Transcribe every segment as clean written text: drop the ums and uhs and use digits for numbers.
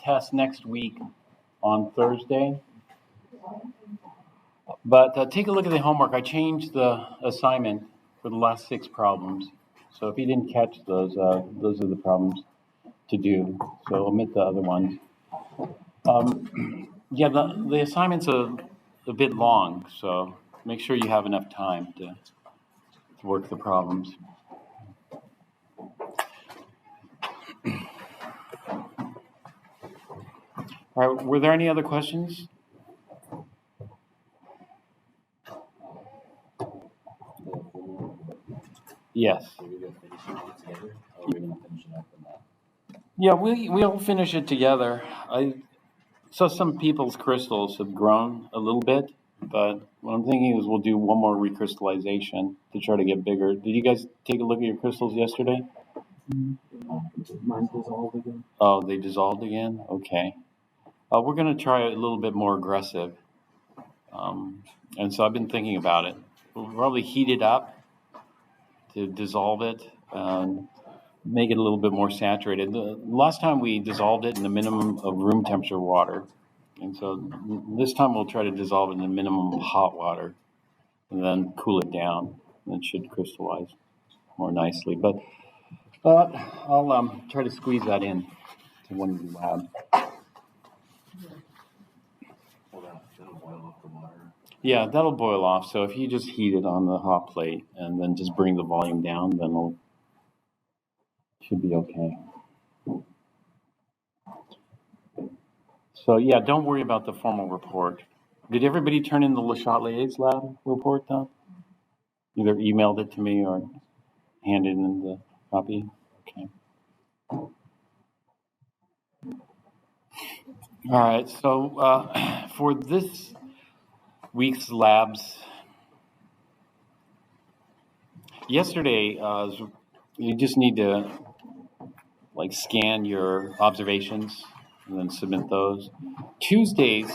test next week on Thursday. But take a look at the homework. I changed the assignment for the last 6 problems. So if you didn't catch those are the problems to do. So omit the other ones. Yeah, the assignment's a bit long, so make sure you have enough time to work the problems. All right, were there any other questions? Yes. Yeah, we'll finish it together. So some people's crystals have grown a little bit, but what I'm thinking is we'll do one more recrystallization to try to get bigger. Did you guys take a look at your crystals yesterday? Mine dissolved again. Oh, they dissolved again? Okay. We're going to try a little bit more aggressive. And so I've been thinking about it. We'll probably heat it up to dissolve it and make it a little bit more saturated. The last time we dissolved it in the minimum of room temperature water. And so this time we'll try to dissolve it in the minimum of hot water and then cool it down. And it should crystallize more nicely. But I'll try to squeeze that in to one of the lab. That'll boil off the water. Yeah, that'll boil off. So if you just heat it on the hot plate and then just bring the volume down, then it should be okay. So yeah, don't worry about the formal report. Did everybody turn in the Le Chatelier's lab report though? Either emailed it to me or handed in the copy? Okay. All right, so for this week's labs, yesterday you just need to scan your observations and then submit those. Tuesday's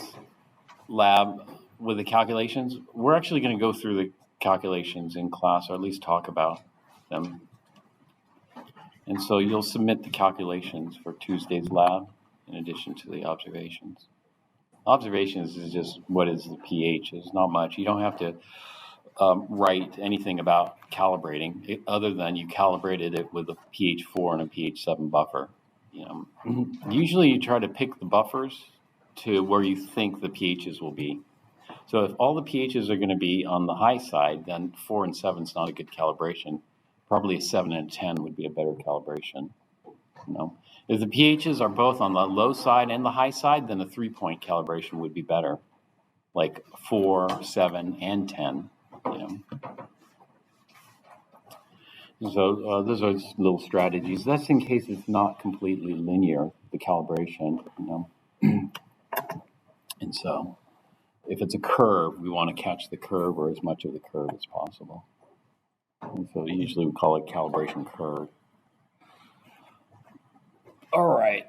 lab with the calculations, we're actually going to go through the calculations in class, or at least talk about them. And so you'll submit the calculations for Tuesday's lab in addition to the observations. Observations is just what is the pH. It's not much. You don't have to write anything about calibrating it, other than you calibrated it with a pH 4 and a pH 7 buffer. Usually you try to pick the buffers to where you think the pHs will be. So if all the pHs are going to be on the high side, then 4 and 7 is not a good calibration. Probably a 7 and a 10 would be a better calibration. If the pHs are both on the low side and the high side, then a 3-point calibration would be better, like 4, 7, and 10. So those are just little strategies. That's in case it's not completely linear, the calibration. And so if it's a curve, we want to catch the curve or as much of the curve as possible. And so usually we call it calibration curve. All right.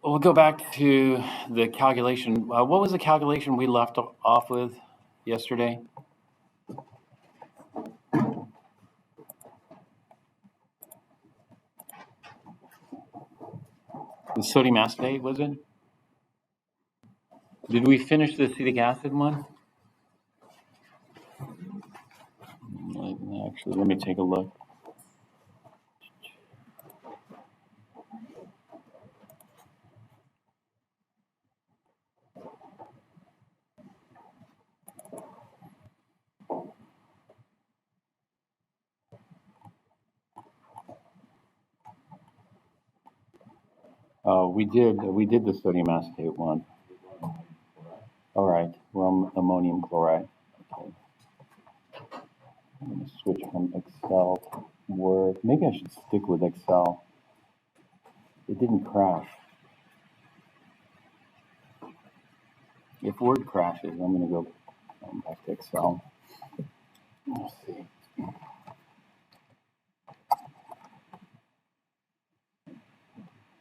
We'll go back to the calculation. What was the calculation we left off with yesterday? The sodium acetate, was it? Did we finish the acetic acid one? Actually, let me take a look. We did the sodium acetate one. All right, we're ammonium chloride. Okay. I'm going to switch from Excel to Word. Maybe I should stick with Excel. It didn't crash. If Word crashes, I'm going to go back to Excel. Let's see.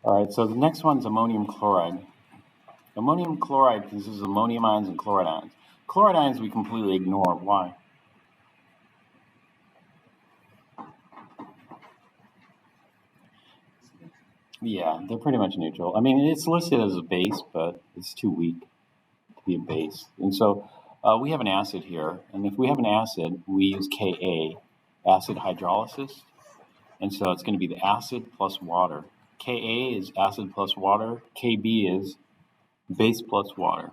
All right, so the next one's ammonium chloride. Ammonium chloride consists of ammonium ions and chloride ions. Chloride ions we completely ignore. Why? Yeah, they're pretty much neutral. I mean, it's listed as a base, but it's too weak to be a base. And so we have an acid here, and if we have an acid, we use Ka, acid hydrolysis. And so it's going to be the acid plus water. Ka is acid plus water. Kb is base plus water.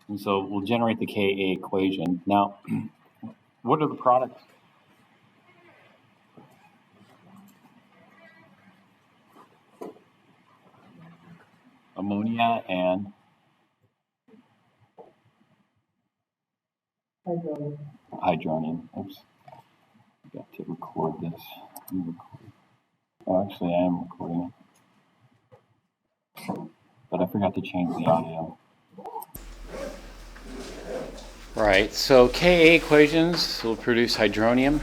And so we'll generate the Ka equation. Now, what are the products? Ammonia and hydronium. Oops, I got to record this. Oh, actually, I am recording it, but I forgot to change the audio. Right, so Ka equations will produce hydronium.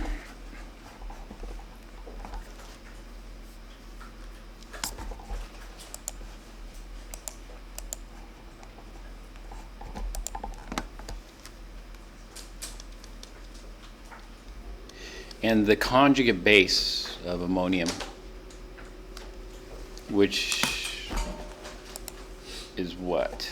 And the conjugate base of ammonium, which is what?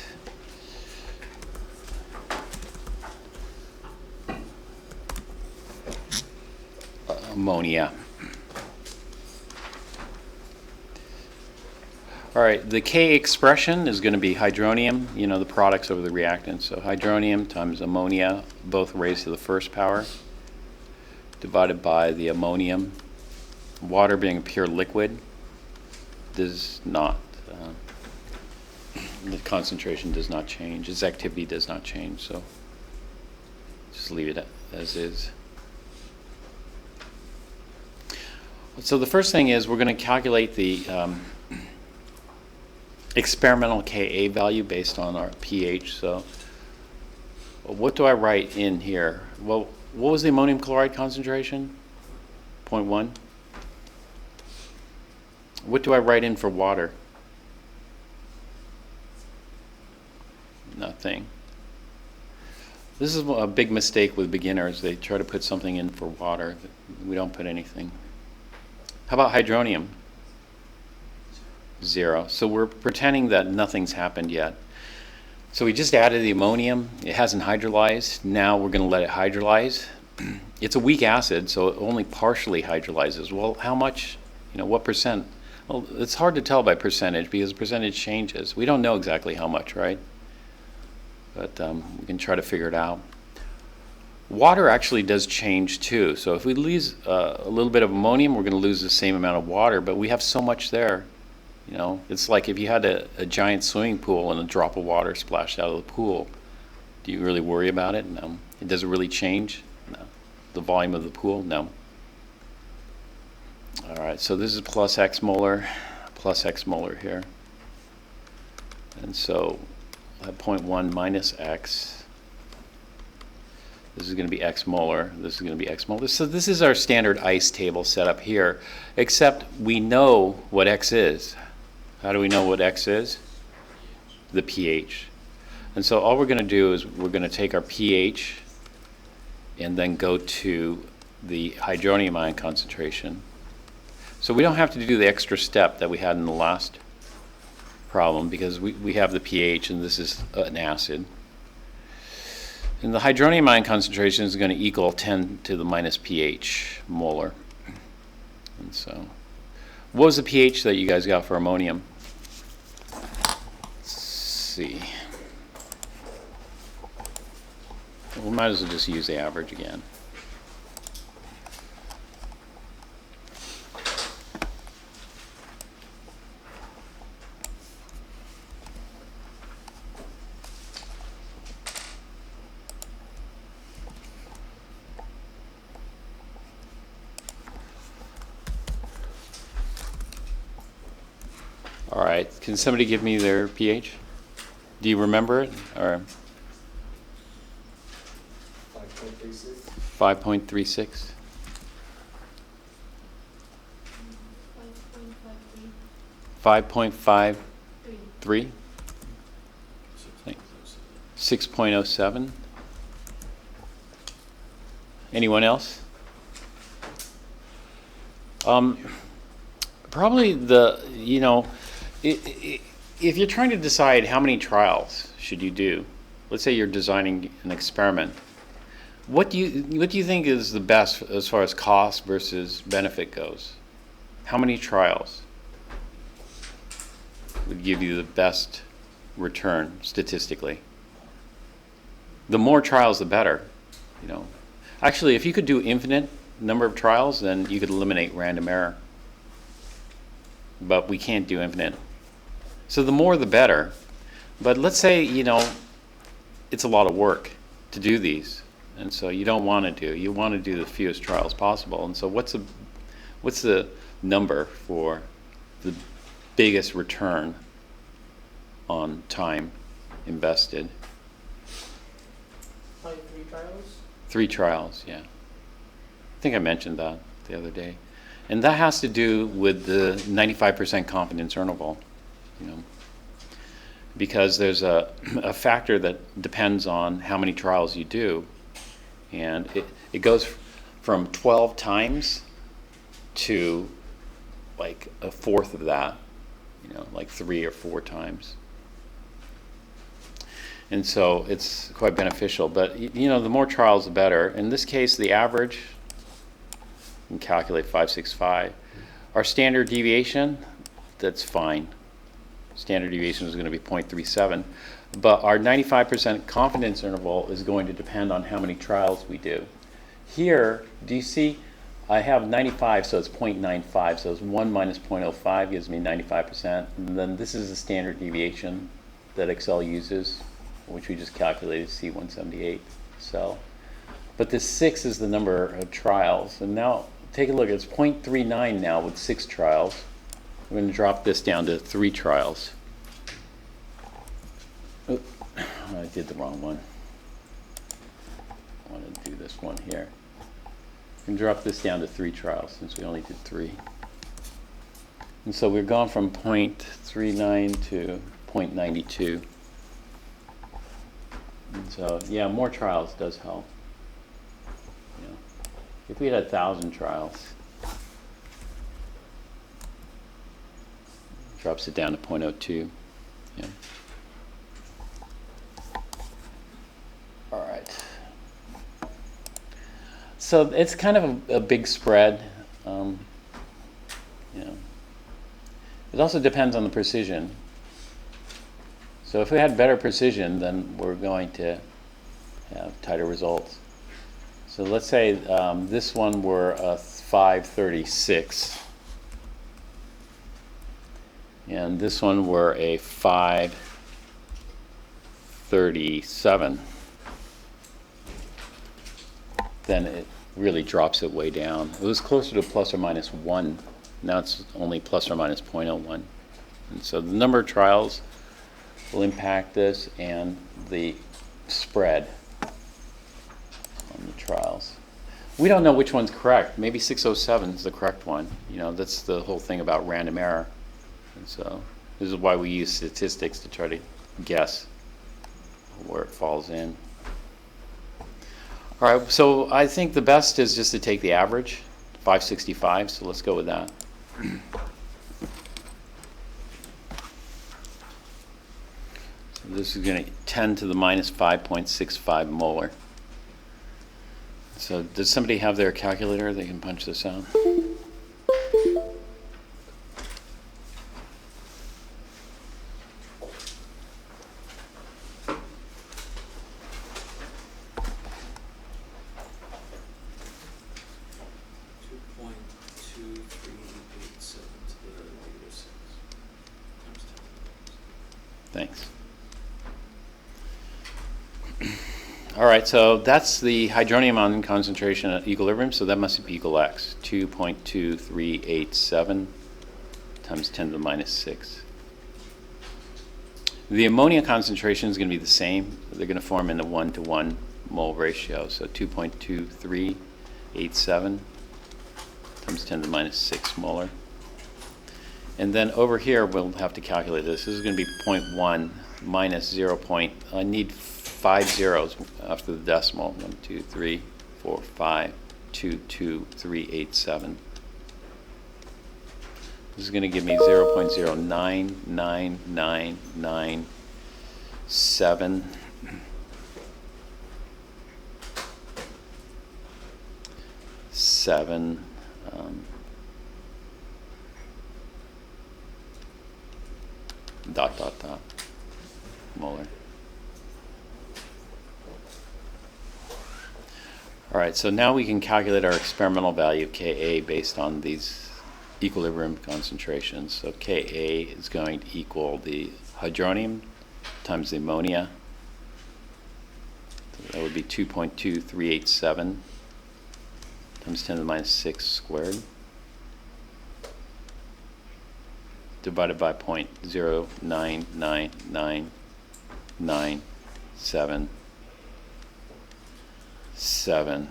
Ammonia. All right, the K expression is going to be hydronium, you know, the products over the reactants. So hydronium times ammonia, both raised to the first power, divided by the ammonium. Water being a pure liquid does not, the concentration does not change. Its activity does not change, so just leave it as is. So the first thing is we're going to calculate the experimental Ka value based on our pH. So what do I write in here? Well, what was the ammonium chloride concentration? 0.1. What do I write in for water? Nothing. This is a big mistake with beginners. They try to put something in for water. We don't put anything. How about hydronium? 0. So we're pretending that nothing's happened yet. So we just added the ammonium. It hasn't hydrolyzed. Now we're going to let it hydrolyze. It's a weak acid, so it only partially hydrolyzes. Well, how much? You know, what percent? Well, it's hard to tell by percentage because percentage changes. We don't know exactly how much, right? But we can try to figure it out. Water actually does change too. So if we lose a little bit of ammonium, we're going to lose the same amount of water, but we have so much there. You know, it's like if you had a giant swimming pool and a drop of water splashed out of the pool. Do you really worry about it? No. Does it really change? No. The volume of the pool? No. All right, so this is plus X molar here. And so I have 0.1 minus X. This is going to be X molar. This is going to be X molar. So this is our standard ICE table set up here, except we know what X is. How do we know what X is? The pH. And so all we're going to do is we're going to take our pH and then go to the hydronium ion concentration. So we don't have to do the extra step that we had in the last problem because we have the pH and this is an acid. And the hydronium ion concentration is going to equal 10 to the minus pH molar. And so what was the pH that you guys got for ammonium? Let's see. We might as well just use the average again. All right, can somebody give me their pH? Do you remember it? Or 5.36? 5.53? 6.07? Anyone else? Probably if you're trying to decide how many trials should you do, let's say you're designing an experiment, what do you think is the best as far as cost versus benefit goes? How many trials would give you the best return statistically? The more trials, the better. Actually, if you could do infinite number of trials, then you could eliminate random error. But we can't do infinite. So the more, the better. But let's say it's a lot of work to do these, and so you don't want to do. You want to do the fewest trials possible. And so what's the number for the biggest return on time invested? Probably 3 trials. 3 trials, yeah. I think I mentioned that the other day. And that has to do with the 95% confidence interval, because there's a factor that depends on how many trials you do. And it goes from 12 times to like a fourth of that, like 3 or 4 times. And so it's quite beneficial. But the more trials, the better. In this case, the average, you can calculate 565. Our standard deviation, that's fine. Standard deviation is going to be 0.37. But our 95% confidence interval is going to depend on how many trials we do. Here, do you see, I have 95, so it's 0.95. So it's 1 minus 0.05 gives me 95%. And then this is the standard deviation that Excel uses, which we just calculated, C178 cell. But this 6 is the number of trials. And now take a look, it's 0.39 now with 6 trials. We're going to drop this down to 3 trials. Oh, I did the wrong one. I want to do this one here. We can drop this down to 3 trials since we only did 3. And so we're gone from 0.39 to 0.92. And so, yeah, more trials does help. If we had 1,000 trials, drops it down to 0.02. Yeah. All right. So it's kind of a big spread. It also depends on the precision. So if we had better precision, then we're going to have tighter results. So let's say this one were a 536. And this one were a 537. Then it really drops it way down. It was closer to plus or minus 1. Now it's only plus or minus 0.01. And so the number of trials will impact this, and the spread on the trials. We don't know which one's correct. Maybe 607 is the correct one. That's the whole thing about random error. And so this is why we use statistics to try to guess where it falls in. All right, so I think the best is just to take the average, 565, so let's go with that. So this is going to 10 to the minus 5.65 molar. So does somebody have their calculator? They can punch this out. Thanks. All right, so that's the hydronium ion concentration at equilibrium, so that must be equal X, 2.2387 times 10 to the minus 6. The ammonia concentration is going to be the same. They're going to form in a 1-to-1 mole ratio, so 2.2387 times 10 to the minus 6 molar. And then over here, we'll have to calculate this. This is going to be 0.1 minus 0. I need 5 zeros after the decimal. 1, 2, 3, 4, 5, 2, 2, 3, 8, 7. This is going to give me 0.0999997. Dot dot dot molar. All right, so now we can calculate our experimental value of Ka based on these equilibrium concentrations. So Ka is going to equal the hydronium times the ammonia. So that would be 2.2387 times 10 to the minus 6 squared divided by 0.0999997,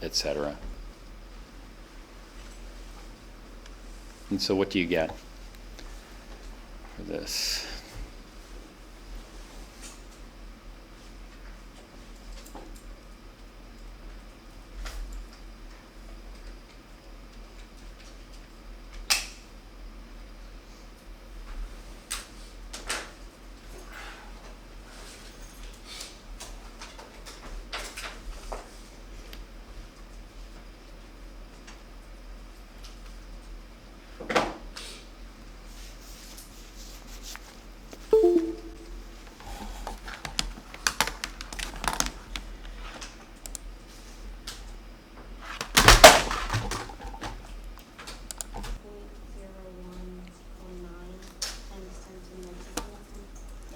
etc. And so what do you get for this?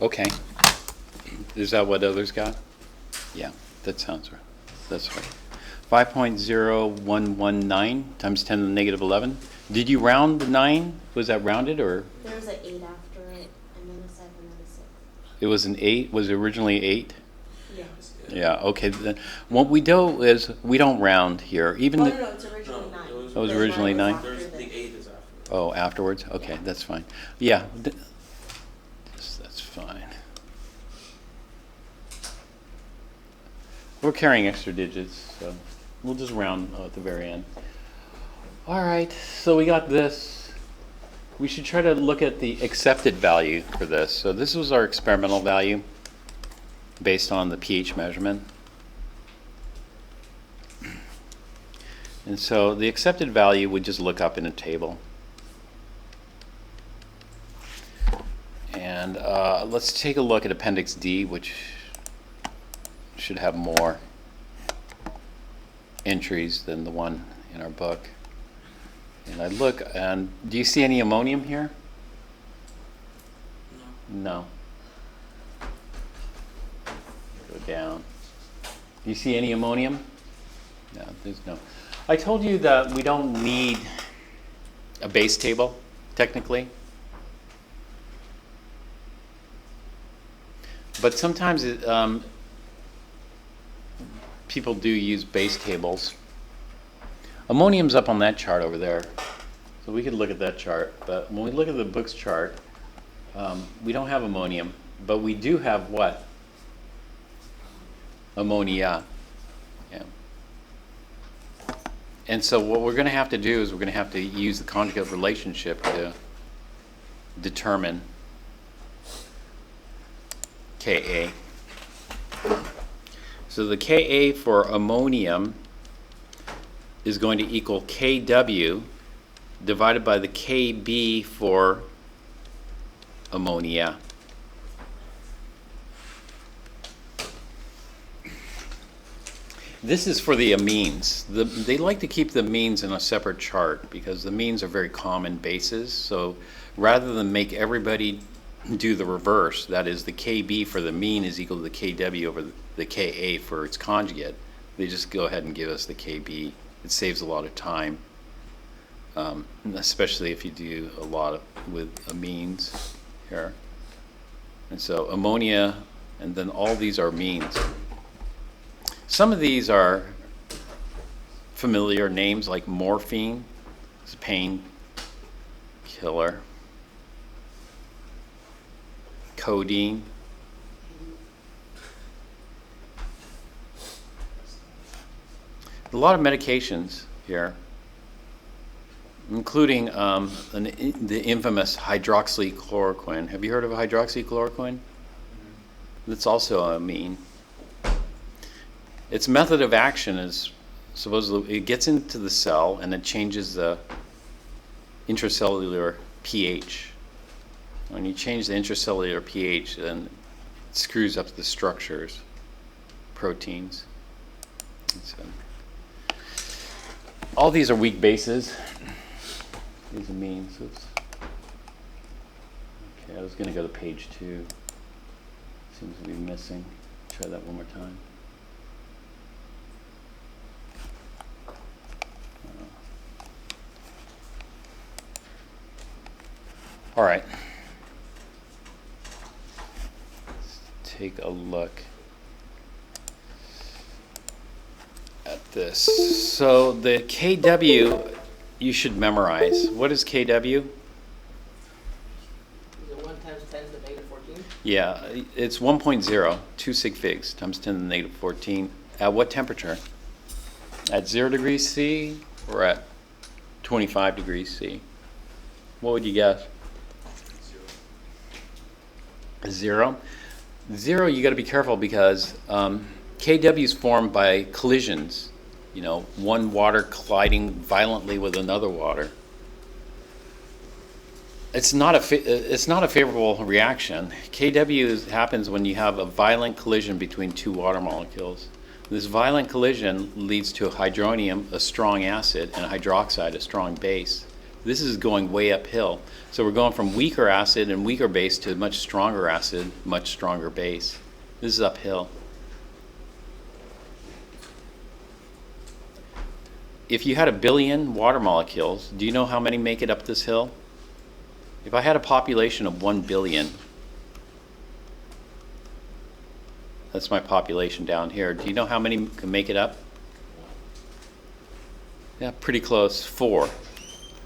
Okay. Is that what others got? Yeah, that sounds right. That's right. 5.0119 times 10 to the negative 11. Did you round the 9? Was that rounded or? There was an 8 after it, and then a 7 and a 6. It was an 8? Was it originally 8? Yeah. Yeah, okay. Then what we do is we don't round here. Even Oh, the, no, it's originally 9. it was originally 9? There's the 8 is after. Oh, afterwards? Okay, that's fine. Yeah, that's fine. We're carrying extra digits, so we'll just round at the very end. All right, so we got this. We should try to look at the accepted value for this. So this was our experimental value based on the pH measurement. And so the accepted value would just look up in a table. And let's take a look at Appendix D, which should have more entries than the one in our book. And I look, and do you see any ammonium here? No. Go down. Do you see any ammonium? No, there's no. I told you that we don't need a base table, technically. But sometimes people do use base tables. Ammonium's up on that chart over there. So we could look at that chart. But when we look at the book's chart, we don't have ammonium. But we do have what? Ammonia. Yeah. And so what we're going to have to do is we're going to have to use the conjugate relationship to determine Ka. So the Ka for ammonium is going to equal Kw divided by the Kb for ammonia. This is for the amines. They like to keep the amines in a separate chart because the amines are very common bases. So rather than make everybody do the reverse, that is the Kb for the amine is equal to the Kw over the Ka for its conjugate, they just go ahead and give us the Kb. It saves a lot of time, especially if you do a lot with amines here. And so ammonia, and then all these are amines. Some of these are familiar names like morphine, it's a pain killer. Codeine. A lot of medications here. including the infamous hydroxychloroquine. Have you heard of hydroxychloroquine? That's also a amine. Its method of action is supposedly it gets into the cell and it changes the intracellular pH. When you change the intracellular pH, then it screws up the structures, proteins. So, all these are weak bases. These amines. Oops. Okay, I was going to go to page 2. Seems to be missing. Try that one more time. All right. Let's take a look at this. So the KW you should memorize. What is KW? Is it 1 times 10 to the negative 14? Yeah, it's 1.0, 2 sig figs times 10 to the negative 14. At what temperature? At 0 degrees C or at 25 degrees C? What would you guess? 0. 0, you got to be careful because KW is formed by collisions. You know, one water colliding violently with another water. It's not a favorable reaction. KW happens when you have a violent collision between two water molecules. This violent collision leads to a hydronium, a strong acid, and a hydroxide, a strong base. This is going way uphill. So we're going from weaker acid and weaker base to much stronger acid, much stronger base. This is uphill. If you had 1 billion water molecules, do you know how many make it up this hill? If I had a population of 1 billion, that's my population down here. Do you know how many can make it up? Yeah, pretty close. 4.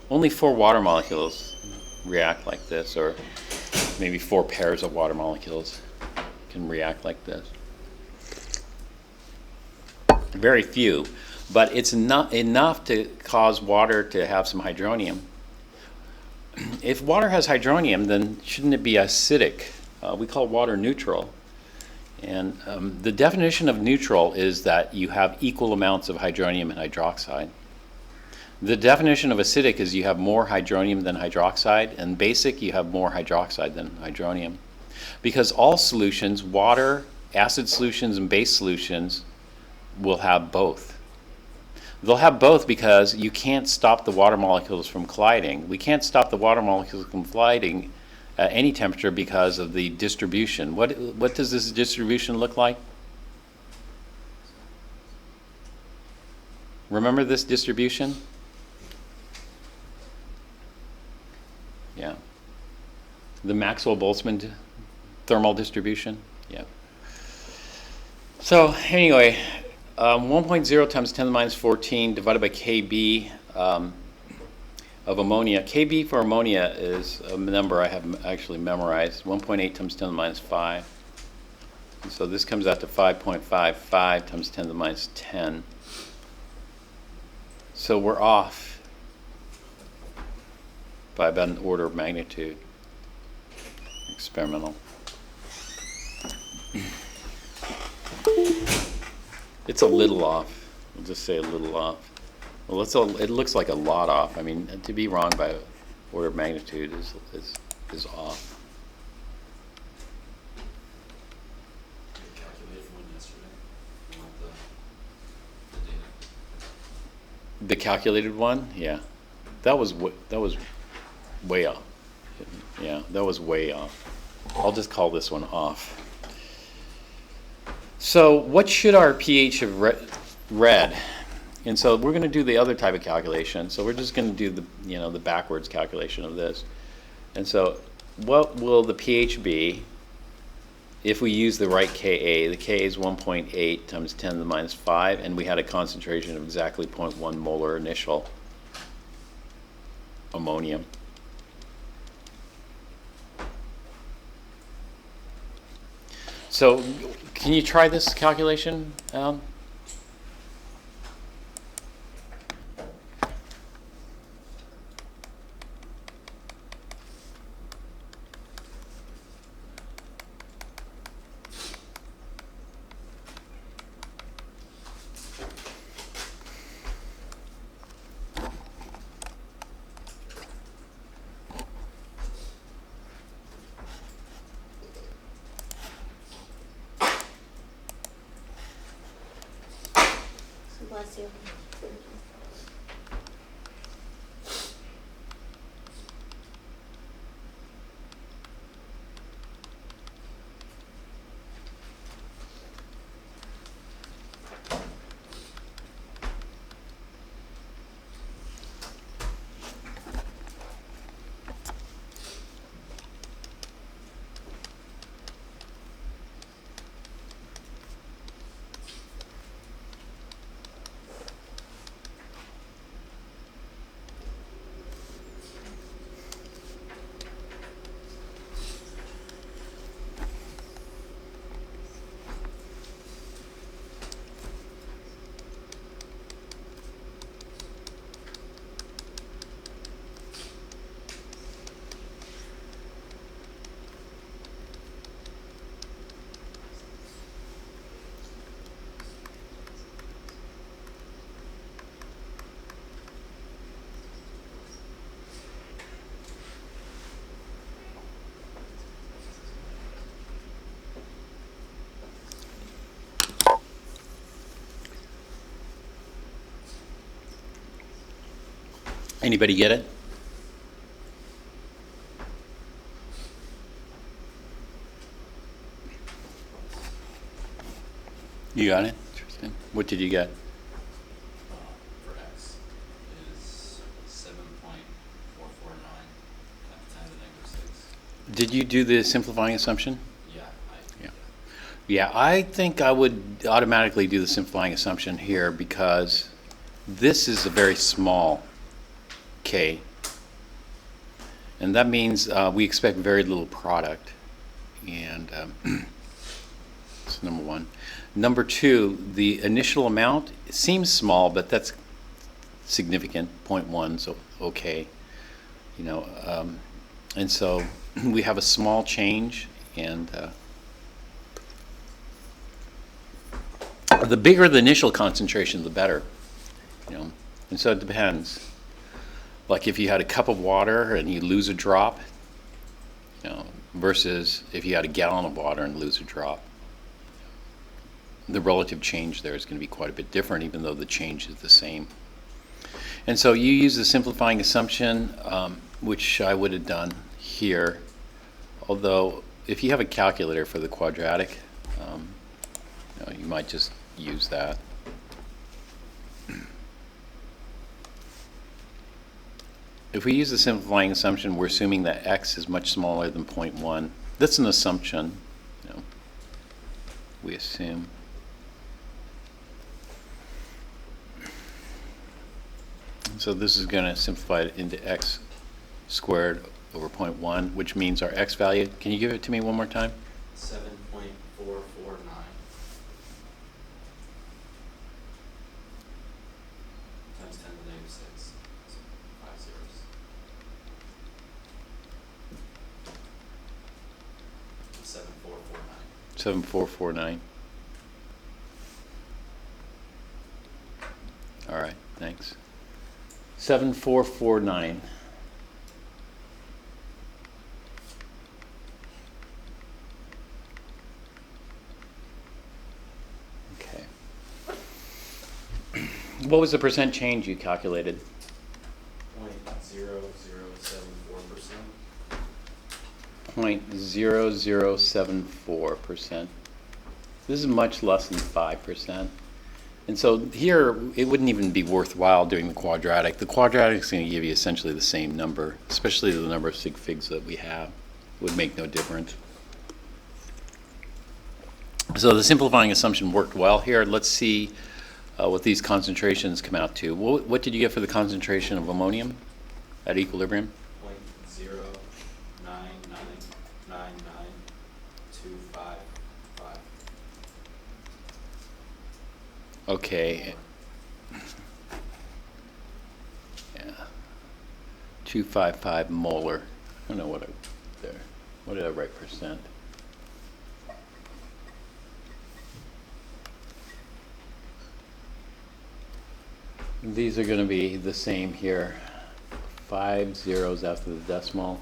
Only 4 water molecules react like this, or maybe 4 pairs of water molecules can react like this. Very few, but it's not enough to cause water to have some hydronium. If water has hydronium, then shouldn't it be acidic? We call water neutral. And the definition of neutral is that you have equal amounts of hydronium and hydroxide. The definition of acidic is you have more hydronium than hydroxide, and basic you have more hydroxide than hydronium. Because all solutions, water, acid solutions, and base solutions, will have both. They'll have both because you can't stop the water molecules from colliding. We can't stop the water molecules from colliding at any temperature because of the distribution. What does this distribution look like? Remember this distribution? Yeah. The Maxwell-Boltzmann thermal distribution? Yeah. So anyway, 1.0 times 10 to the minus 14 divided by Kb of ammonia. Kb for ammonia is a number I have actually memorized, 1.8 times 10 to the minus 5. And so this comes out to 5.55 times 10 to the minus 10. So we're off by about an order of magnitude. Experimental. It's a little off. We'll just say a little off. Well, it looks like a lot off. I mean, to be wrong by order of magnitude is off. You calculated one yesterday. You want the data? The calculated one, yeah, that was way off. Yeah, that was way off. I'll just call this one off. So what should our pH have read? And so we're going to do the other type of calculation. So we're just going to do the backwards calculation of this. And so what will the pH be if we use the right Ka? The Ka is 1.8 times 10 to the minus 5, and we had a concentration of exactly 0.1 molar initial ammonium. So can you try this calculation, Alan? Bless you. Anybody get it? You got it? Tristan? What did you get? For x is 7.449 times 10 to the negative 6. Did you do the simplifying assumption? Yeah, Yeah. Yeah, I think I would automatically do the simplifying assumption here because this is a very small k. And that means we expect very little product. And that's number one. Number two, the initial amount seems small, but that's significant, 0.1, so okay. You know, and so we have a small change, and the bigger the initial concentration, the better. You know, and so it depends. Like if you had a cup of water and you lose a drop, you know, versus if you had a gallon of water and lose a drop. The relative change there is going to be quite a bit different, even though the change is the same. And so you use the simplifying assumption, which I would have done here. Although, if you have a calculator for the quadratic, you know, you might just use that. If we use the simplifying assumption, we're assuming that x is much smaller than 0.1. That's an assumption. You know, we assume. So this is going to simplify it into x squared over 0.1, which means our x value, can you give it to me one more time? 7.449 times 10 to the negative 6. So 5 zeros. 7449. 7449. All right, thanks. 7449. Okay. What was the percent change you calculated? 0.0074%. 0.0074%. This is much less than 5%. And so here, it wouldn't even be worthwhile doing the quadratic. The quadratic is going to give you essentially the same number, especially the number of sig figs that we have. It would make no difference. So the simplifying assumption worked well here. Let's see what these concentrations come out to. What did you get for the concentration of ammonium at equilibrium? 0.0999925. Okay. Yeah. 255 molar. I don't know what what did I write percent? These are going to be the same here. 5 zeros after the decimal.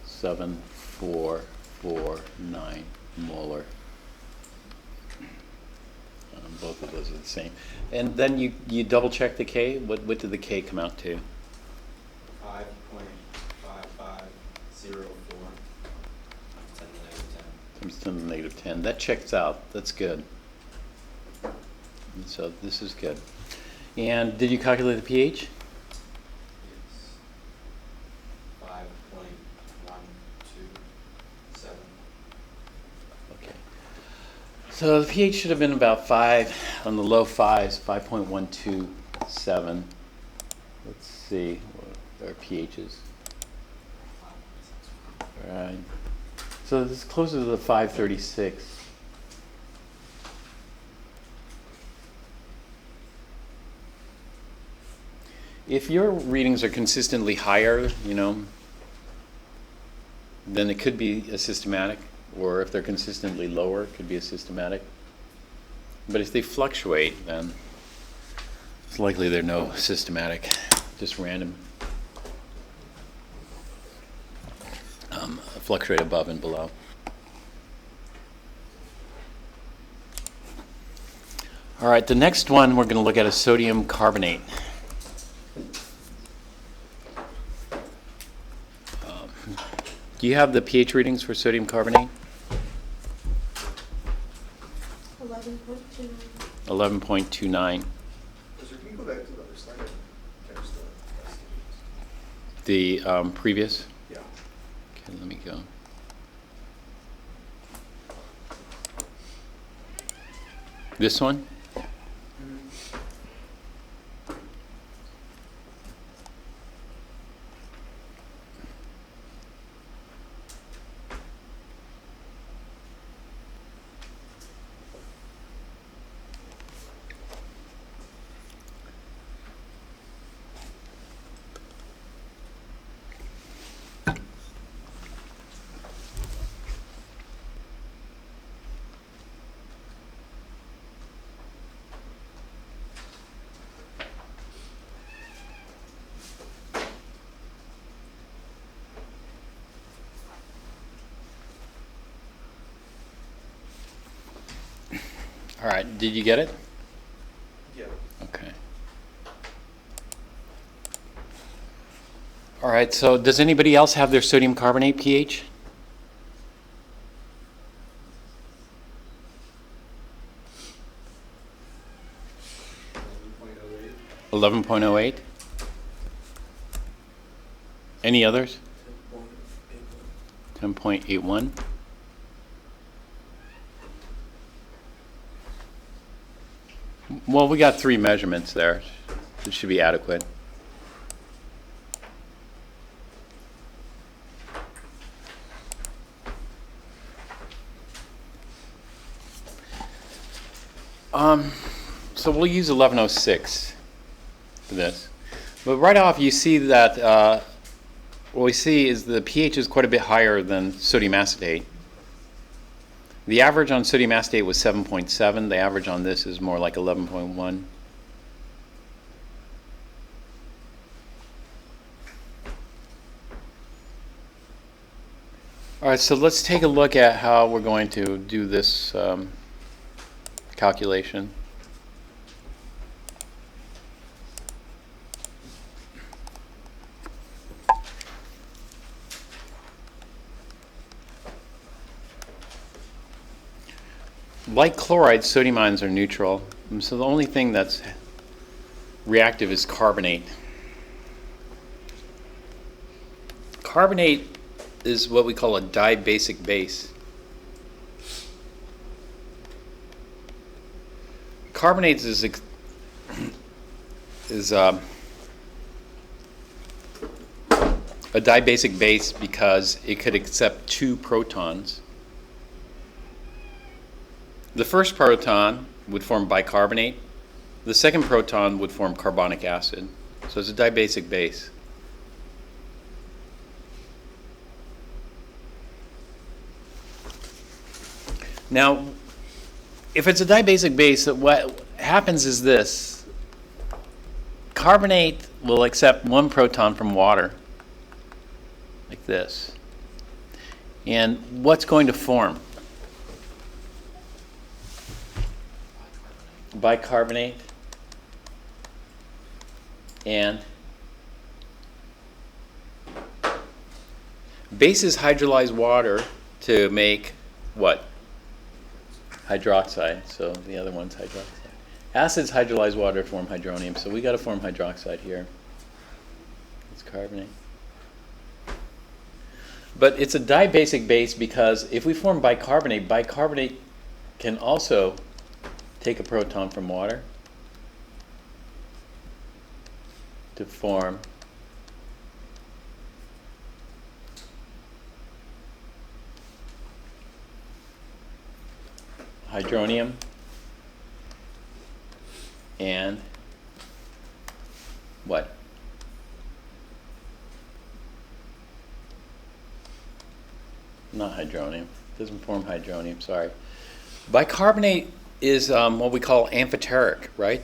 7449 molar. Both of those those are the same. And then you double check the K. What did the K come out to? 5.5504 10 to the negative 10. Times 10 to the negative 10. That checks out. That's good. And so this is good. And did you calculate the pH? Yes. 5.127. Okay. So the pH should have been about 5 on the low 5s, 5.127. Let's see what our pHs. All right. So this is closer to the 536. If your readings are consistently higher, then it could be a systematic, or if they're consistently lower, it could be a systematic. But if they fluctuate, then it's likely they're no systematic, just random. Fluctuate above and below. All right, the next one we're going to look at is sodium carbonate. Do you have the pH readings for sodium carbonate? 11.29. 11.29. Can you go back to the other slide? I catch The previous? Yeah. Okay, let me go. This one? All right, did you get it? Yeah. Okay. All right, so does anybody else have their sodium carbonate pH? Oh, 11.08. Any others? 10.81. Well, we got 3 measurements there. It should be adequate. So we'll use 1106 for this. But right off, you see that what we see is the pH is quite a bit higher than sodium acetate. The average on sodium acetate was 7.7. The average on this is more like 11.1. All right, so let's take a look at how we're going to do this calculation. Like chloride, sodium ions are neutral, and so the only thing that's reactive is carbonate. Carbonate is what we call a dibasic base. Carbonate is a dibasic base because it could accept 2 protons. The first proton would form bicarbonate. The second proton would form carbonic acid. So it's a dibasic base. Now, if it's a dibasic base, what happens is this. Carbonate will accept 1 proton from water, like this. And what's going to form? bicarbonate and bases hydrolyze water to make what? Hydroxide. So the other one's hydroxide. Acids hydrolyze water to form hydronium. So we got to form hydroxide here. It's carbonate. But it's a dibasic base because if we form bicarbonate, bicarbonate can also take a proton from water to form hydronium and what? Not hydronium. It doesn't form hydronium, sorry. Bicarbonate is what we call amphoteric, right?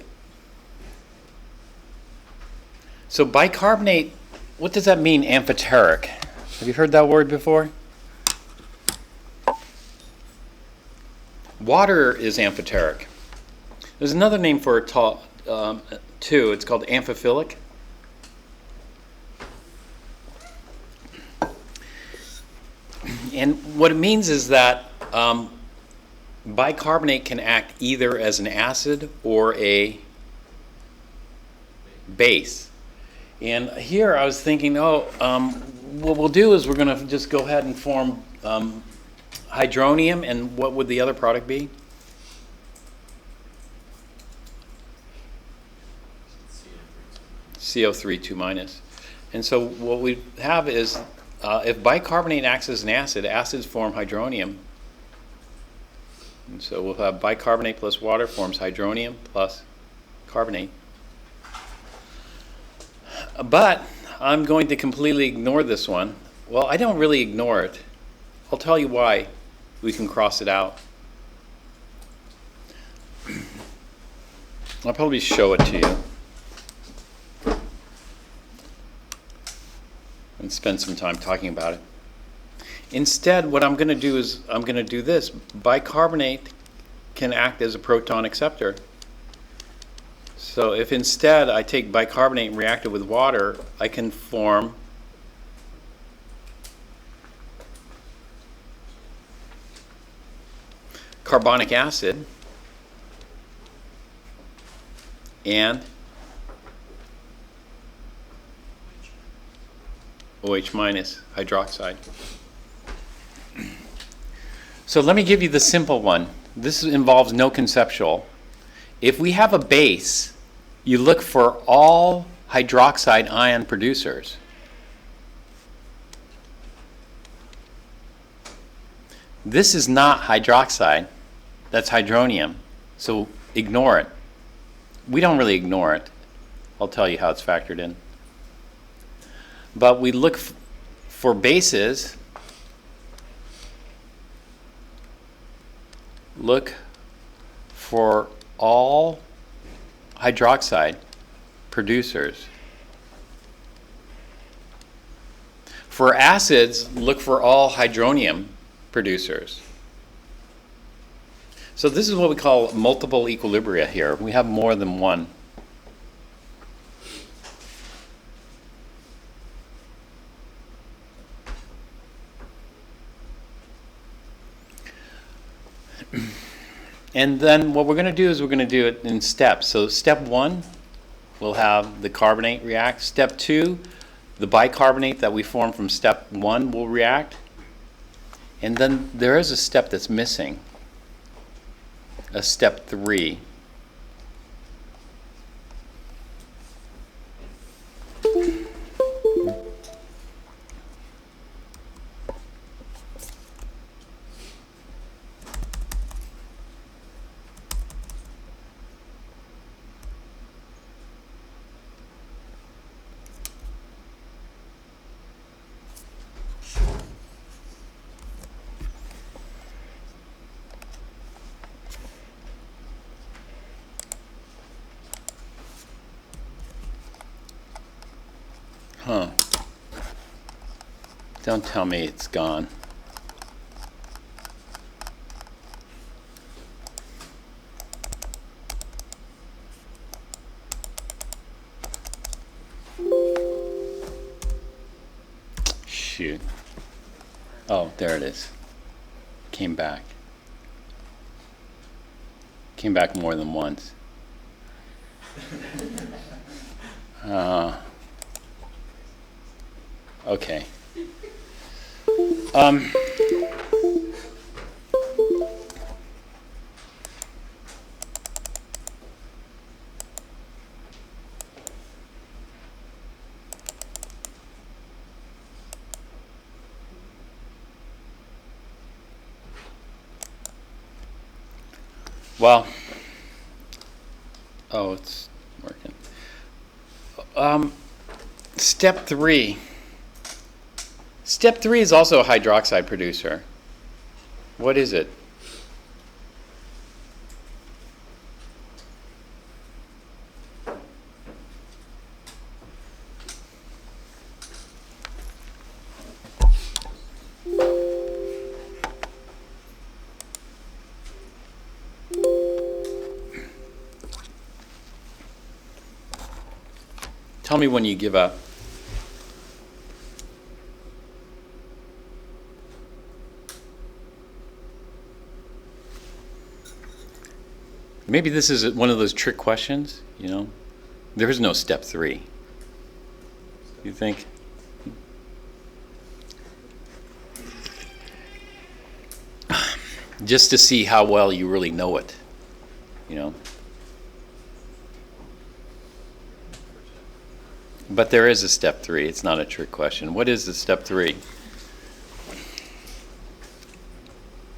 So bicarbonate, what does that mean, amphoteric? Have you heard that word before? Water is amphoteric. There's another name for it too. It's called amphiphilic. And what it means is that bicarbonate can act either as an acid or a base. And here I was thinking, what we'll do is we're going to just go ahead and form hydronium, and what would the other product be? CO3 2-. And so what we have is if bicarbonate acts as an acid, acids form hydronium. And so we'll have bicarbonate plus water forms hydronium plus carbonate. But I'm going to completely ignore this one. Well, I don't really ignore it. I'll tell you why. We can cross it out. I'll probably show it to you and spend some time talking about it. Instead, what I'm going to do is I'm going to do this. Bicarbonate can act as a proton acceptor. So if instead I take bicarbonate and react it with water, I can form carbonic acid and OH- hydroxide. So let me give you the simple one. This involves no conceptual. If we have a base, you look for all hydroxide ion producers. This is not hydroxide, that's hydronium, so ignore it. We don't really ignore it. I'll tell you how it's factored in. But we look for bases, look for all hydroxide producers. For acids, look for all hydronium producers. So this is what we call multiple equilibria here. We have more than one. And then what we're going to do is we're going to do it in steps. So step 1, we'll have the carbonate react. Step 2, the bicarbonate that we formed from step 1 will react. And then there is a step that's missing, a step 3. Huh. Don't tell me it's gone. shoot. Oh, there it is. Came back. Came back more than once. Okay. Well, oh, it's working. Step 3. Step 3 is also a hydroxide producer. What is it? Tell me when you give up. Maybe this is one of those trick questions, you know? There is no step 3. You think? Just to see how well you really know it, you know? But there is a step 3. It's not a trick question. What is the step 3? Is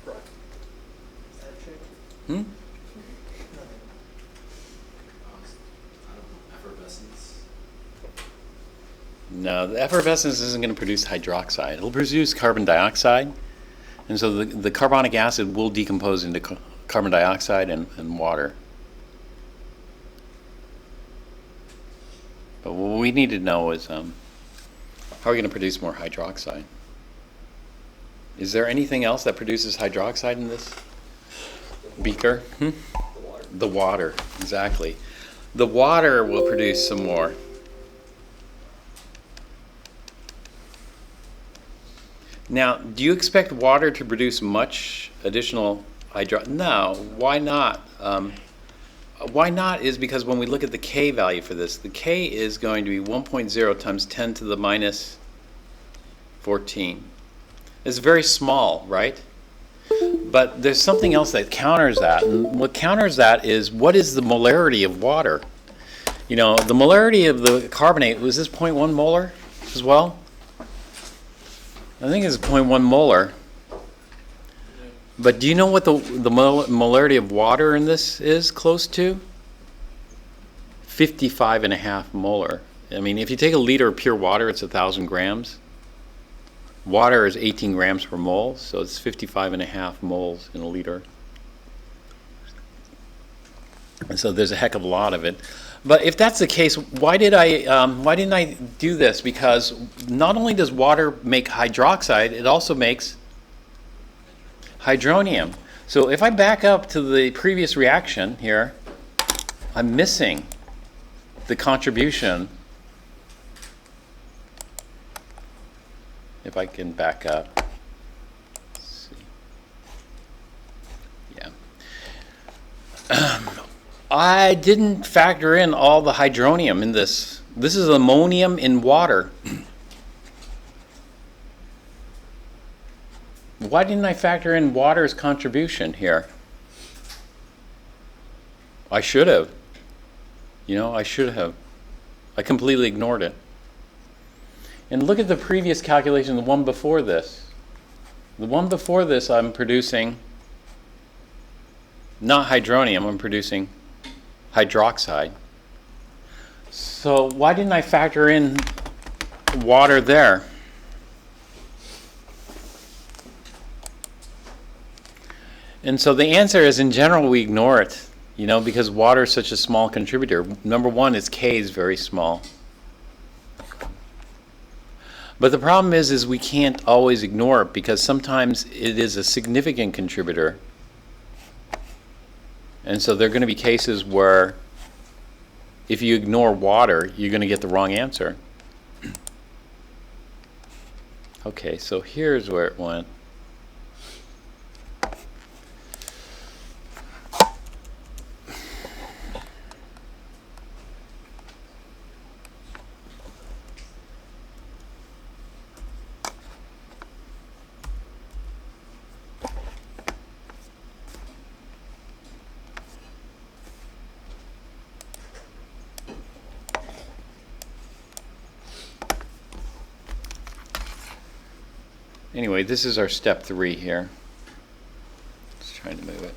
that a trick? Hmm? Effervescence. No, the effervescence isn't going to produce hydroxide. It'll produce carbon dioxide. And so the carbonic acid will decompose into carbon dioxide and water. But what we need to know is how are we going to produce more hydroxide? Is there anything else that produces hydroxide in this beaker? The water. The water, exactly. The water will produce some more. Now, do you expect water to produce much additional No, why not? Why not is because when we look at the K value for this, the K is going to be 1.0 times 10 to the minus 14. It's very small, right? But there's something else that counters that. And what counters that is, what is the molarity of water? You know, the molarity of the carbonate, was this 0.1 molar as well? I think it's 0.1 molar. But do you know what the molarity of water in this is close to? 55.5 molar. I mean, if you take a liter of pure water, it's 1,000 grams. Water is 18 grams per mole, so it's 55.5 moles in a liter. And so there's a heck of a lot of it. But if that's the case, why didn't I do this? Because not only does water make hydroxide, it also makes hydronium. So if I back up to the previous reaction here, I'm missing the contribution. If I can back up. Let's see. Yeah. I didn't factor in all the hydronium in this. This is ammonium in water. Why didn't I factor in water's contribution here? I should have. You know, I should have. I completely ignored it. And look at the previous calculation, the one before this. The one before this, I'm producing not hydronium, I'm producing hydroxide. So why didn't I factor in water there? And so the answer is, in general, we ignore it, you know, because water is such a small contributor. Number one is K is very small. But the problem is we can't always ignore it because sometimes it is a significant contributor. And so there are going to be cases where if you ignore water, you're going to get the wrong answer. Okay, so here's where it went. Anyway, this is our step 3 here. Just trying to move it.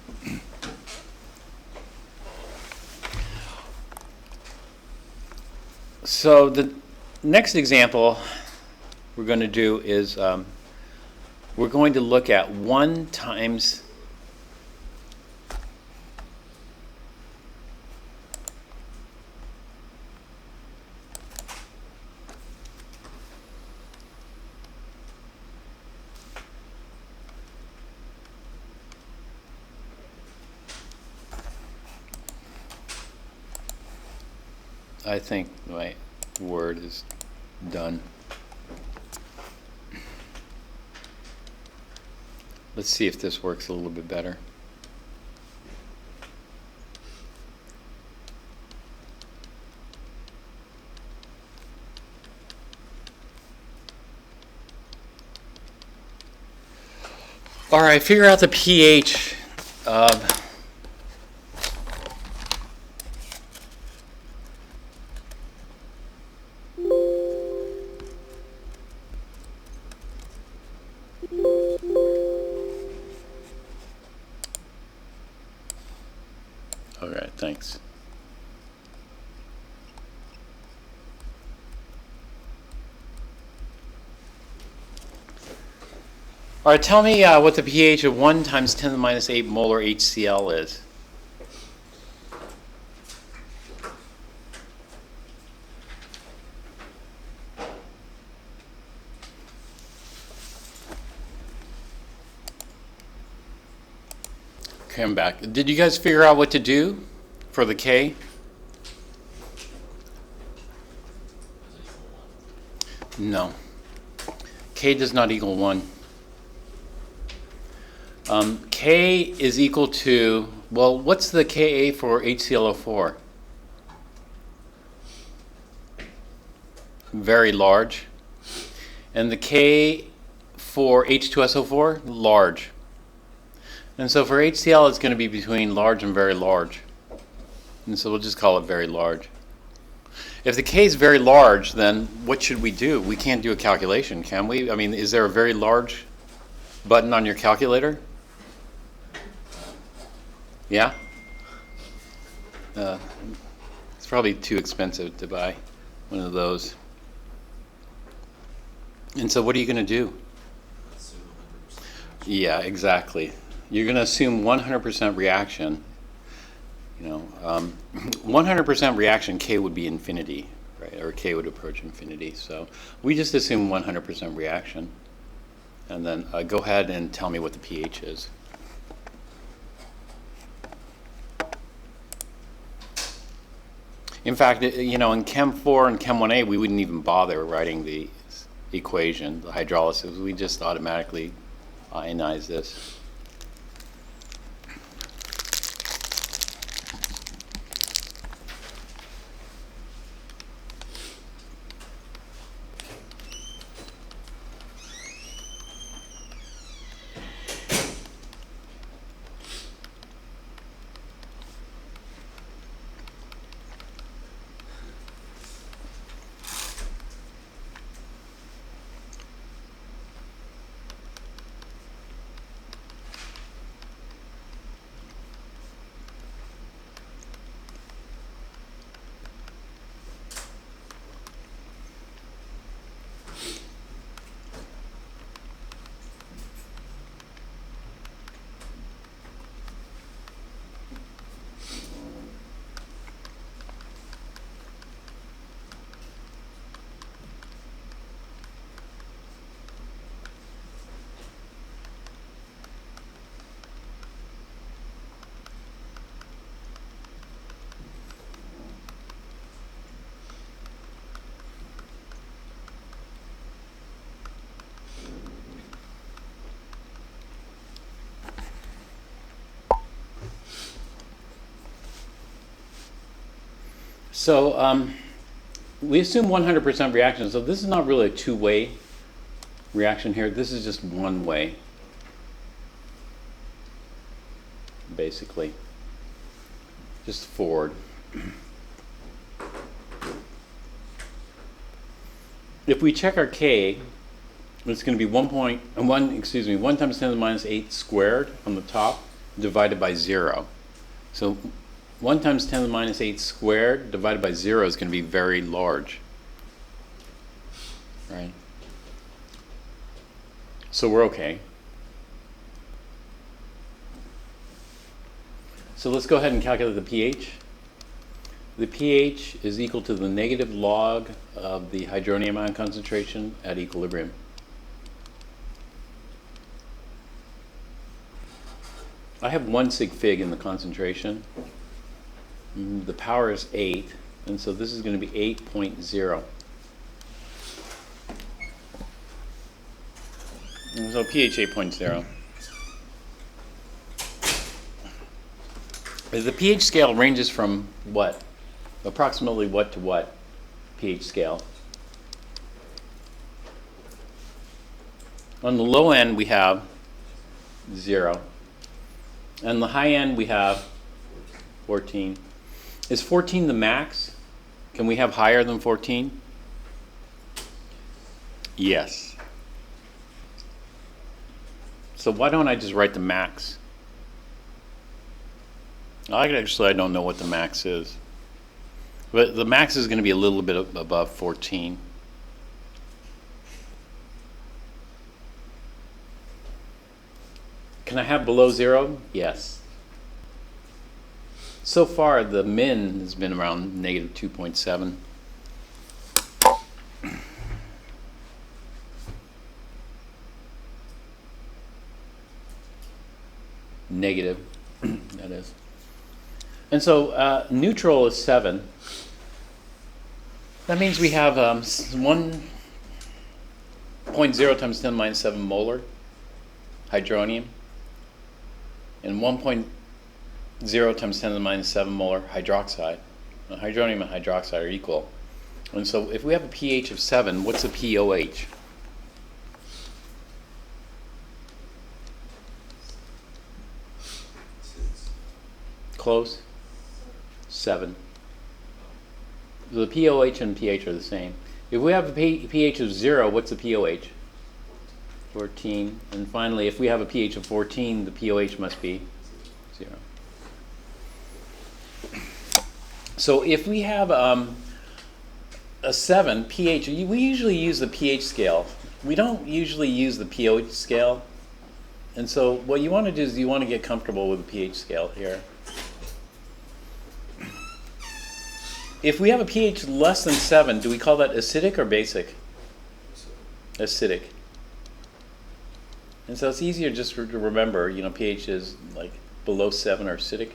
So the next example we're going to do is we're going to look at 1 times I think my word is done. Let's see if this works a little bit better. All right, figure out the pH of Okay, thanks. All right, tell me what the pH of 1 times 10 to the minus 8 molar HCl is. Okay, I'm back. Did you guys figure out what to do for the K? No. K does not equal 1. K is equal to, well, what's the Ka for HClO4? Very large. And the K for H2SO4? Large. And so for HCl, it's going to be between large and very large. And so we'll just call it very large. If the K is very large, then what should we do? We can't do a calculation, can we? I mean, is there a very large button on your calculator? Yeah? It's probably too expensive to buy one of those. And so what are you going to do? Assume 100%. Yeah, exactly. You're going to assume 100% reaction. You know, 100% reaction, K would be infinity, right? Or K would approach infinity. So we just assume 100% reaction. And then go ahead and tell me what the pH is. In fact, you know, in Chem4 and Chem1A, we wouldn't even bother writing the equation, the hydrolysis. We just automatically ionize this. So we assume 100% reaction. So this is not really a two-way reaction here. This is just one way, basically. Just forward. If we check our K, it's going to be 1 times 10 to the minus 8 squared on the top divided by 0. So 1 times 10 to the minus 8 squared divided by 0 is going to be very large. Right? So we're okay. So let's go ahead and calculate the pH. The pH is equal to the negative log of the hydronium ion concentration at equilibrium. I have 1 sig fig in the concentration. The power is 8, and so this is going to be 8.0. And so pH 8.0. The pH scale ranges from what? Approximately what to what pH scale? On the low end we have 0. On the high end we have 14. Is 14 the max? Can we have higher than 14? Yes. So why don't I just write the max? I don't know what the max is. But the max is going to be a little bit above 14. Can I have below 0? Yes. So far, the min has been around negative 2.7. Negative, that is. And so neutral is 7. That means we have 1.0 times 10 minus 7 molar hydronium and 1.0 times 10 to the minus 7 molar hydroxide. Now, hydronium and hydroxide are equal. And so if we have a pH of 7, what's a pOH? Close? 7. The pOH and pH are the same. If we have a pH of 0, what's the pOH? 14. And finally, if we have a pH of 14, the pOH must be 0. So if we have a 7 pH, we usually use the pH scale. We don't usually use the pOH scale. And so what you want to do is you want to get comfortable with the pH scale here. If we have a pH less than 7, do we call that acidic or basic? Acidic. And so it's easier just to remember, pH is like below 7 or acidic.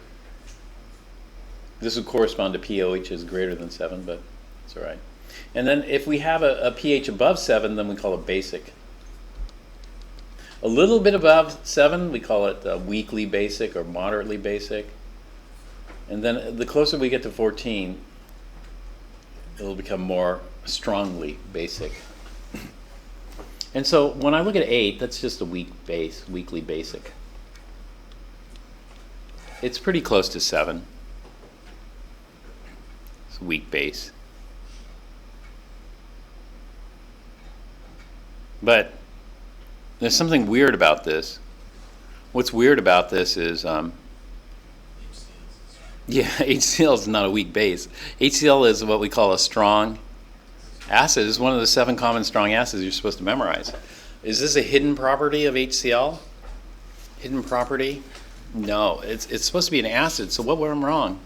This would correspond to pOH is greater than 7, but it's all right. And then if we have a pH above 7, then we call it basic. A little bit above 7, we call it weakly basic or moderately basic. And then the closer we get to 14, it'll become more strongly basic. And so when I look at 8, that's just a weakly basic. It's pretty close to 7. It's weak base. But there's something weird about this. What's weird about this is HCl is not a weak base. HCl is what we call a strong acid. It's one of the 7 common strong acids you're supposed to memorize. Is this a hidden property of HCl? Hidden property? No, it's supposed to be an acid, so what went wrong?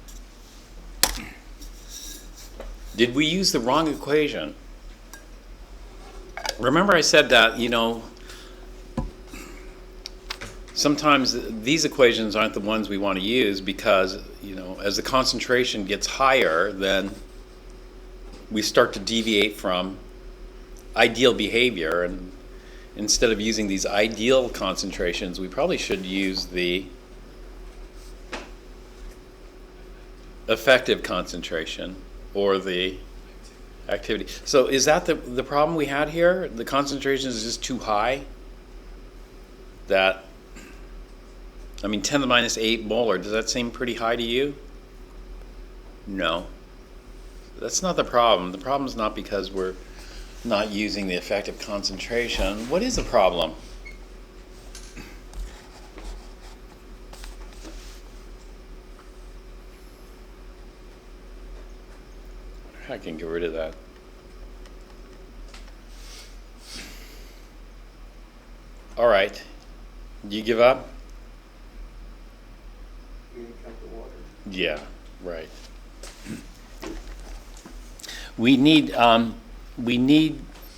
Did we use the wrong equation? Remember I said that, sometimes these equations aren't the ones we want to use because, as the concentration gets higher, then we start to deviate from ideal behavior. And instead of using these ideal concentrations, we probably should use the effective concentration. or the activity. So is that the problem we had here? The concentration is just too high? That, I mean, 10 to the minus 8 molar, does that seem pretty high to you? No. That's not the problem. The problem is not because we're not using the effective concentration. What is the problem? I can get rid of that. All right. Do you give up? You didn't count the water. Yeah, right. We need,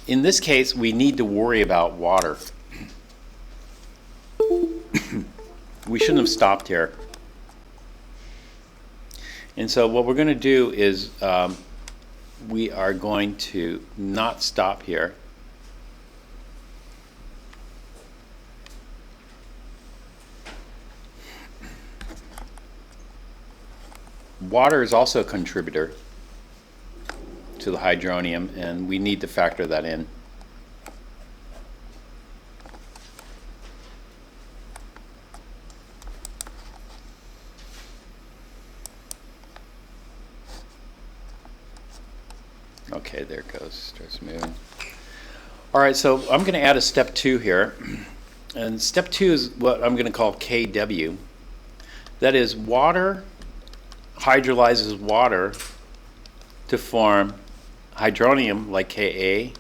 in this case, we need to worry about water. We shouldn't have stopped here. And so what we're going to do is we are going to not stop here. Water is also a contributor to the hydronium, and we need to factor that in. Okay, there it goes, starts moving. All right, so I'm going to add a step 2 here, and step 2 is what I'm going to call KW. That is, water hydrolyzes water to form hydronium like Ka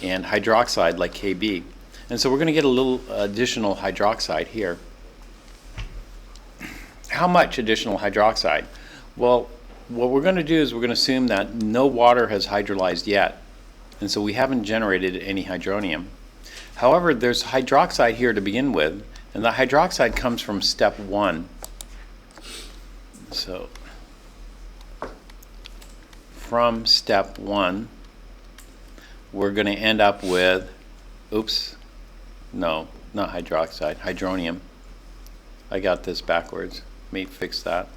and hydroxide like Kb. And so we're going to get a little additional hydroxide here. How much additional hydroxide? Well, what we're going to do is we're going to assume that no water has hydrolyzed yet, and so we haven't generated any hydronium. However, there's hydroxide here to begin with, and the hydroxide comes from step 1. So from step 1, we're going to end up with, oops, no, not hydroxide, hydronium. I got this backwards. Let me fix that.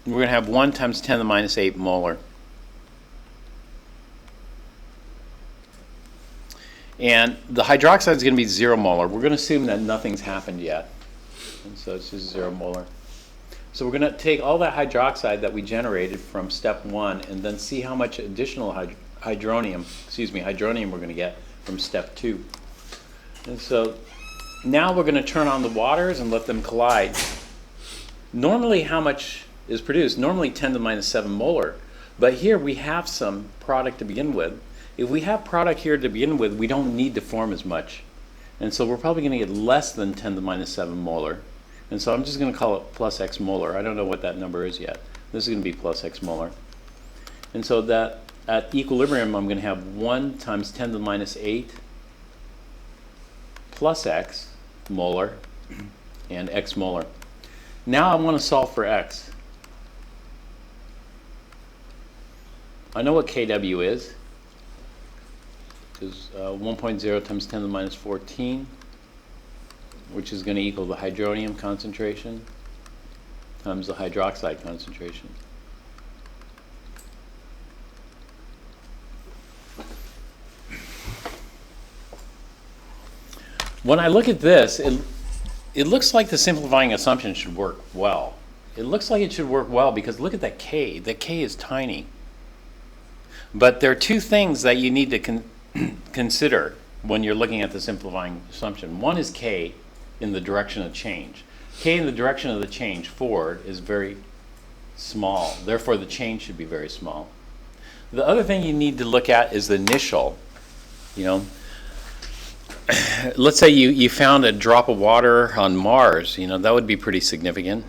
We're going to have 1 times 10 to the minus 8 molar. And the hydroxide is going to be 0 molar. We're going to assume that nothing's happened yet. And so it's just 0 molar. So we're going to take all that hydroxide that we generated from step 1 and then see how much additional hydronium we're going to get from step 2. And so now we're going to turn on the waters and let them collide. Normally, how much is produced? Normally 10 to the minus 7 molar. But here we have some product to begin with. If we have product here to begin with, we don't need to form as much. And so we're probably going to get less than 10 to the minus 7 molar. And so I'm just going to call it plus X molar. I don't know what that number is yet. This is going to be plus X molar. And so that at equilibrium, I'm going to have 1 times 10 to the minus 8 plus X molar and X molar. Now I want to solve for X. I know what KW is. Is 1.0 times 10 to the minus 14, which is going to equal the hydronium concentration times the hydroxide concentration. When I look at this, it looks like the simplifying assumption should work well. It looks like it should work well because look at that K. That K is tiny. But there are two things that you need to consider when you're looking at the simplifying assumption. One is K in the direction of change. K in the direction of the change forward is very small. Therefore, the change should be very small. The other thing you need to look at is the initial. You know, let's say you found a drop of water on Mars. You know, that would be pretty significant.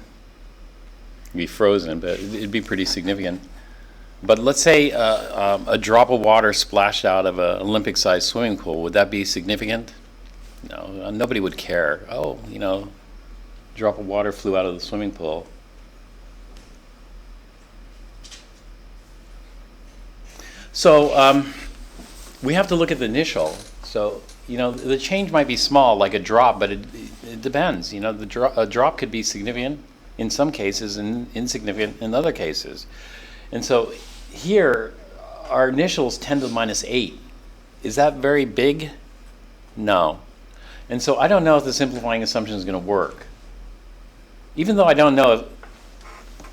It'd be frozen, but it'd be pretty significant. But let's say a drop of water splashed out of an Olympic-sized swimming pool. Would that be significant? No, nobody would care. Oh, you know, a drop of water flew out of the swimming pool. So we have to look at the initial. So, the change might be small, like a drop, but it depends. A drop could be significant in some cases and insignificant in other cases. And so here, our initial is 10 to the minus 8. Is that very big? No. And so I don't know if the simplifying assumption is going to work. Even though I don't know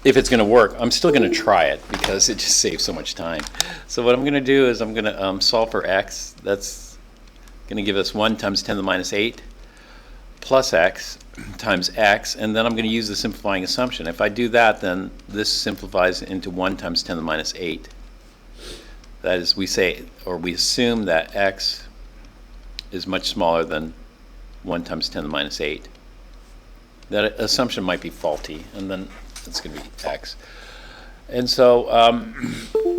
if it's going to work, I'm still going to try it because it just saves so much time. So what I'm going to do is I'm going to solve for x. That's going to give us 1 times 10 to the minus 8 plus x times x, and then I'm going to use the simplifying assumption. If I do that, then this simplifies into 1 times 10 to the minus 8. That is, we assume that x is much smaller than 1 times 10 to the minus 8. That assumption might be faulty, and then it's going to be x. And so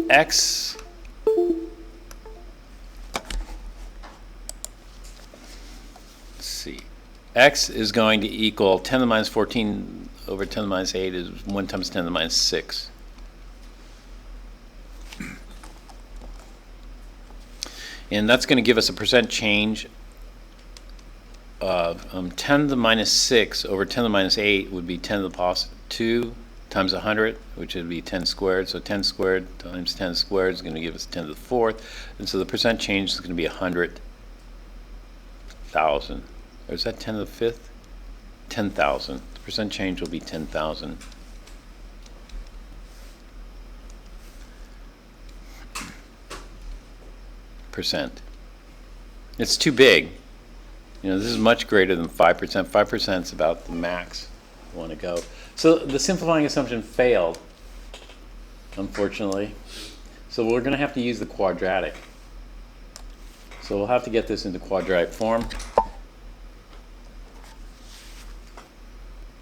x, let's see, x is going to equal 10 to the minus 14 over 10 to the minus 8 is 1 times 10 to the minus 6. And that's going to give us a percent change of 10 to the minus 6 over 10 to the minus 8 would be 10 to the positive 2 times 100, which would be 10 squared. So 10 squared times 10 squared is going to give us 10 to the 4th. And so the percent change is going to be 100,000. Or is that 10 to the 5th? 10,000. The percent change will be 10,000. Percent. It's too big. This is much greater than 5%. 5% is about the max I want to go. So the simplifying assumption failed, unfortunately. So we're going to have to use the quadratic. So we'll have to get this into quadratic form.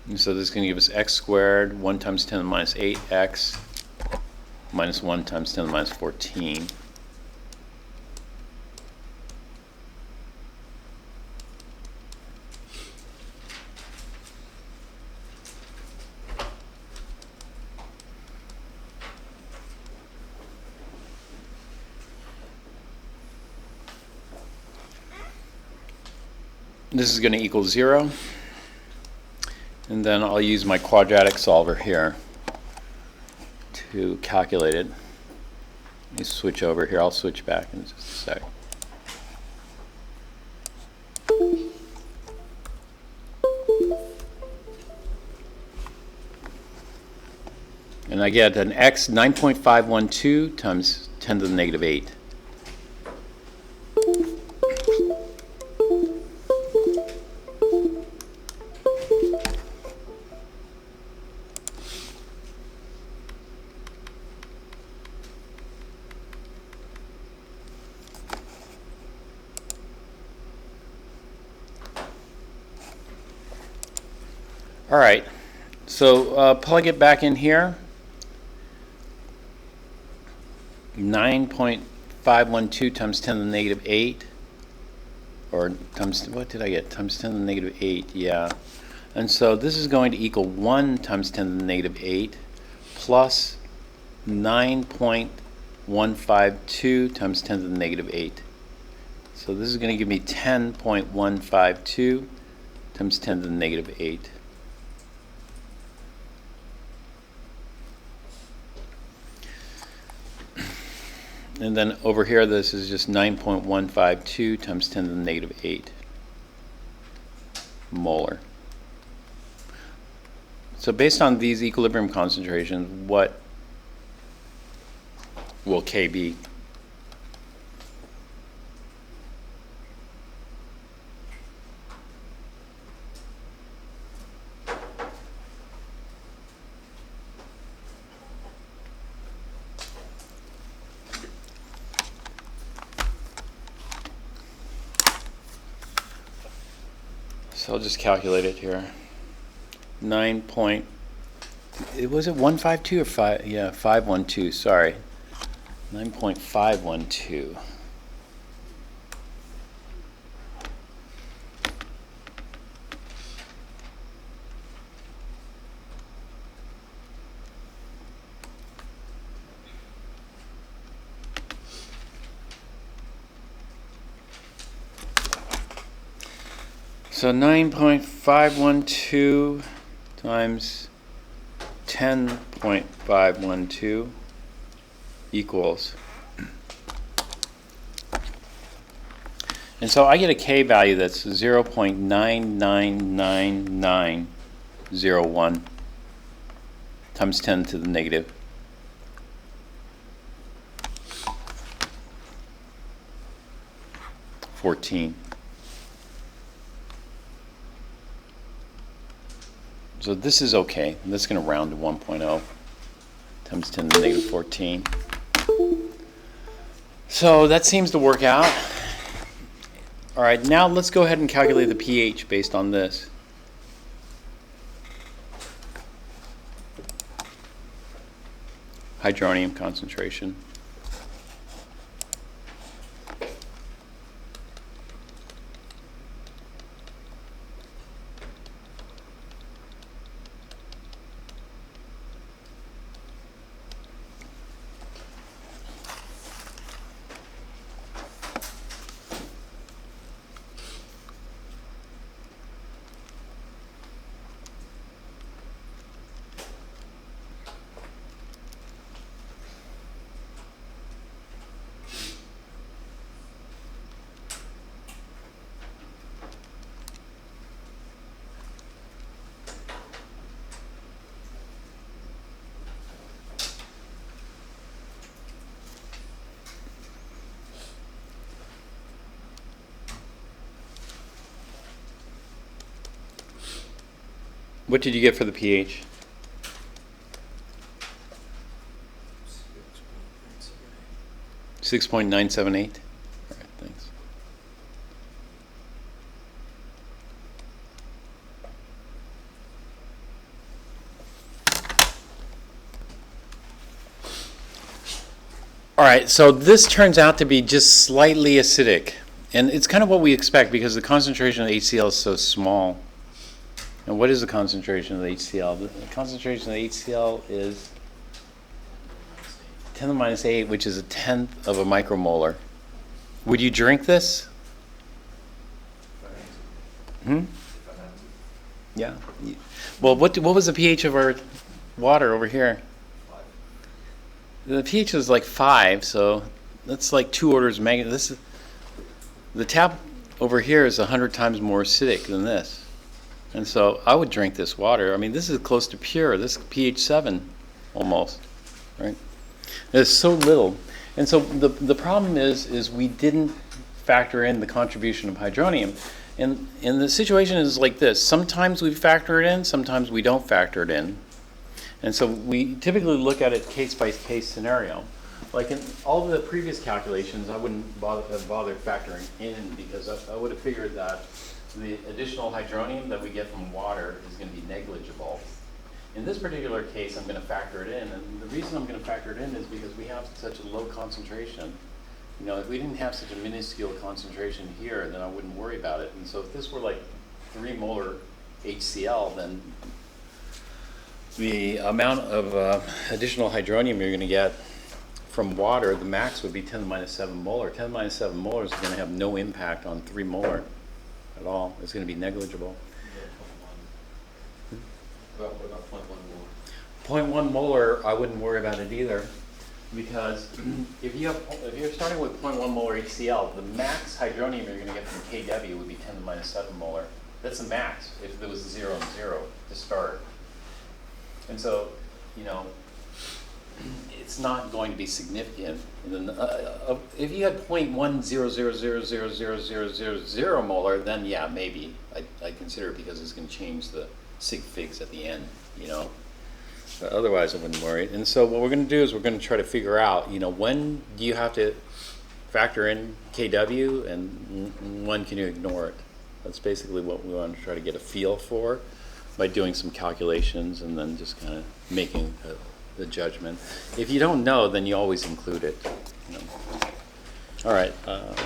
And so this is going to give us x squared, 1 times 10 to the minus 8x, minus 1 times 10 to the minus 14. This is going to equal 0. And then I'll use my quadratic solver here to calculate it. Let me switch over here. I'll switch back in just a sec. And I get an x 9.512 times 10 to the negative 8. All right, so plug it back in here. 9.512 times 10 to the negative 8, or times, what did I get? Times 10 to the negative 8, yeah. And so this is going to equal 1 times 10 to the negative 8 plus 9.152 times 10 to the negative 8. So this is going to give me 10.152 times 10 to the negative 8. And then over here, this is just 9.152 times 10 to the negative 8 molar. So based on these equilibrium concentrations, what will K be? So I'll just calculate it here. 9 point, was it 152 or 5? Yeah, 512, sorry. 9.512. So 9.512 times 10.512 equals. And so I get a K value that's 0.999901 times 10 to the negative 14. So this is okay. This is going to round to 1.0 times 10 to the negative 14. So that seems to work out. All right, now let's go ahead and calculate the pH based on this. Hydronium concentration. What did you get for the pH? 6.978. All right, thanks. All right, so this turns out to be just slightly acidic. And it's kind of what we expect because the concentration of HCl is so small. And what is the concentration of the HCl? The concentration of the HCl is 10 to the minus 8, which is a tenth of a micromolar. Would you drink this? Yeah. Well, what was the pH of our water over here? 5. The pH is like 5, so that's like 2 orders of magnitude. The tap over here is 100 times more acidic than this. And so I would drink this water. I mean, this is close to pure. This is pH 7 almost, right? There's so little. And so the problem is we didn't factor in the contribution of hydronium. And the situation is like this. Sometimes we factor it in, sometimes we don't factor it in. And so we typically look at it case-by-case scenario. Like in all the previous calculations, I wouldn't have bothered factoring in because I would have figured that the additional hydronium that we get from water is going to be negligible. In this particular case, I'm going to factor it in, and the reason I'm going to factor it in is because we have such a low concentration. You know, if we didn't have such a minuscule concentration here, then I wouldn't worry about it. And so if this were like 3 molar HCl, then the amount of additional hydronium you're going to get from water, the max would be 10 to the minus 7 molar. 10 to the minus 7 molar is going to have no impact on 3 molar. At all. It's going to be negligible. What about 0.1 molar? 0.1 molar, I wouldn't worry about it either, because if you're starting with 0.1 molar HCl, the max hydronium you're going to get from Kw would be 10 to the minus 7 molar. That's the max if there was 0 and 0 to start. And so, you know, it's not going to be significant. And then, if you had 0.100000000 molar, then yeah, maybe I'd consider it because it's going to change the sig figs at the end, you know. But otherwise, I wouldn't worry. And so what we're going to do is we're going to try to figure out, you know, when do you have to factor in Kw and when can you ignore it? That's basically what we want to try to get a feel for by doing some calculations and then just kind of making the judgment. If you don't know, then you always include it. You know. All right,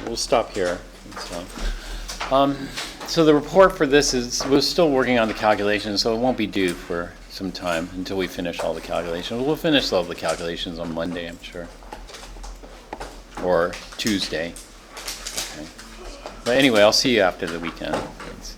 we'll stop here. So the report for this is, we're still working on the calculations, so it won't be due for some time until we finish all the calculations. We'll finish all the calculations on Monday, I'm sure, or Tuesday. Okay. But anyway, I'll see you after the weekend. Thanks.